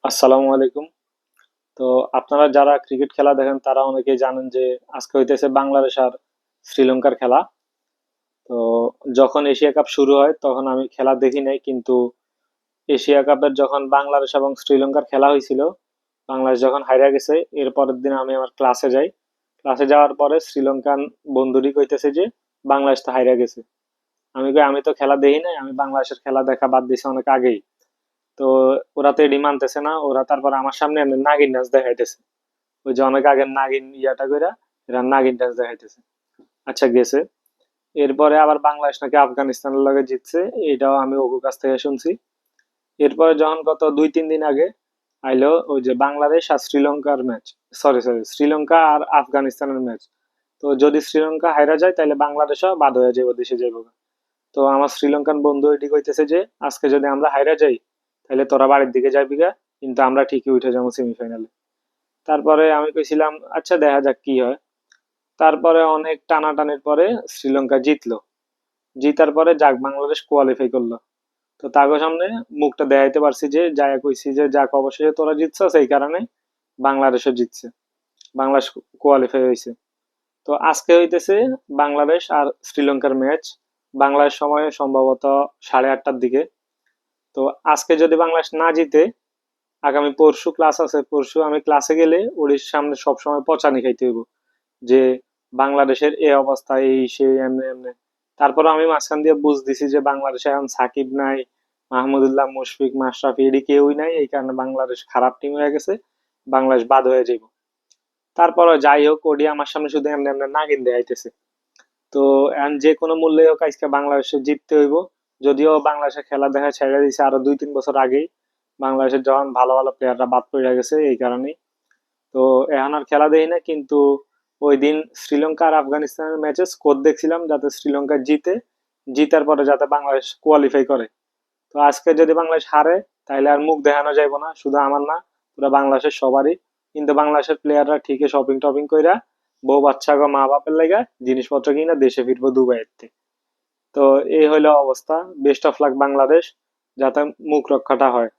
আসসালামু আলাইকুম। তো আপনারা যারা ক্রিকেট খেলা দেখেন তারা অনেকেই জানেন যে আজকে হইতেছে বাংলাদেশ আর শ্রীলঙ্কার খেলা। তো যখন এশিয়া কাপ শুরু হয় তখন আমি খেলা দেখি নাই, কিন্তু এশিয়া কাপের যখন বাংলাদেশ এবং শ্রীলঙ্কার খেলা হয়েছিল, বাংলাদেশ যখন হাইরা গেছে এর পরের দিন আমি আমার ক্লাসে যাই। ক্লাসে যাওয়ার পরে শ্রীলঙ্কান বন্ধুটি কইতেছে যে বাংলাদেশ তো হাইরা গেছে। আমি কই আমি তো খেলা দেখি নাই, আমি বাংলাদেশের খেলা দেখা বাদ দিছি অনেক আগেই। তো ওরা তো এডি মানতেছে না, ওরা তারপর আমার সামনে এমনি নাগিন নাচ দেখাইতেছে। ওই যে অনেক আগের নাগিন ইয়াটা কইরা এরা নাগিন ডান্স দেখাইতেছে। আচ্ছা, গেছে। এরপরে আবার বাংলাদেশ নাকি আফগানিস্তানের লগে জিতছে, এটাও আমি ওগো কাছ থেকে শুনছি। এরপরে যখন গত 2-3 দিন আগে আইলো ওই যে বাংলাদেশ আর শ্রীলঙ্কার ম্যাচ, সরি শ্রীলঙ্কা আর আফগানিস্তানের ম্যাচ। তো যদি শ্রীলঙ্কা হাইরা যায় তাহলে বাংলাদেশও বাদ হয়ে যাবে, দেশে যাইব। তো আমার শ্রীলঙ্কান বন্ধু এটি কইতেছে যে আজকে যদি আমরা হাইরা যাই তাহলে তোরা বাড়ির দিকে যাবি গা, কিন্তু আমরা ঠিকই উঠে যাবো সেমিফাইনালে। তারপরে আমি কইছিলাম আচ্ছা দেখা যাক কি হয়। তারপরে অনেক টানাটানির পরে শ্রীলঙ্কা জিতলো। জিতার পরে যাক বাংলাদেশ কোয়ালিফাই করলো। তো তাগো সামনে মুখটা দেখাইতে পারছি যে যায়া কইছি যে যাক অবশেষে তোরা জিতছস, এই কারণে বাংলাদেশও জিতছে, বাংলাদেশ কোয়ালিফাই হয়েছে। তো আজকে হইতেছে বাংলাদেশ আর শ্রীলঙ্কার ম্যাচ, বাংলাদেশ সময়ে সম্ভবত 8:30টার দিকে। তো আজকে যদি বাংলাদেশ না জিতে, আগামী পরশু ক্লাস আছে, পরশু আমি ক্লাসে গেলে ওর সামনে সবসময় পচানি খাইতে হইব যে বাংলাদেশের এই অবস্থা, এই সেই এমনি এমনি। তারপর আমি মাঝখান দিয়ে বুঝ দিছি যে বাংলাদেশে এখন সাকিব নাই, মাহমুদুল্লাহ, মুশফিক, মাশরাফি এডি কেউই নাই, এই কারণে বাংলাদেশ খারাপ টিম হয়ে গেছে, বাংলাদেশ বাদ হয়ে যাইব। তারপরে যাই হোক, ওডি আমার সামনে শুধু এমনি এমনি নাগিন দেখাইতেছে। তো এখন যে কোনো মূল্যে হোক আজকে বাংলাদেশে জিততে হইব। যদিও বাংলাদেশের খেলা দেখা ছেড়ে দিয়েছে আরো 2-3 বছর আগেই, বাংলাদেশের যখন ভালো ভালো প্লেয়াররা বাদ পড়ে গেছে এই কারণেই। তো এখন আর খেলা দেখি না, কিন্তু ওই দিন শ্রীলঙ্কা আর আফগানিস্তানের ম্যাচে স্কোর দেখছিলাম যাতে শ্রীলঙ্কা জিতে, জিতার পরে যাতে বাংলাদেশ কোয়ালিফাই করে। তো আজকে যদি বাংলাদেশ হারে তাহলে আর মুখ দেখানো যাইব না, শুধু আমার না, পুরো বাংলাদেশের সবারই। কিন্তু বাংলাদেশের প্লেয়াররা ঠিকই শপিং টপিং কইরা বউ বাচ্চা গো মা বাপের লাগা জিনিসপত্র কিনা দেশে ফিরবো দুবাইতে। তো এই হইলো অবস্থা। বেস্ট অফ লাক বাংলাদেশ, যাতে মুখ রক্ষাটা হয়।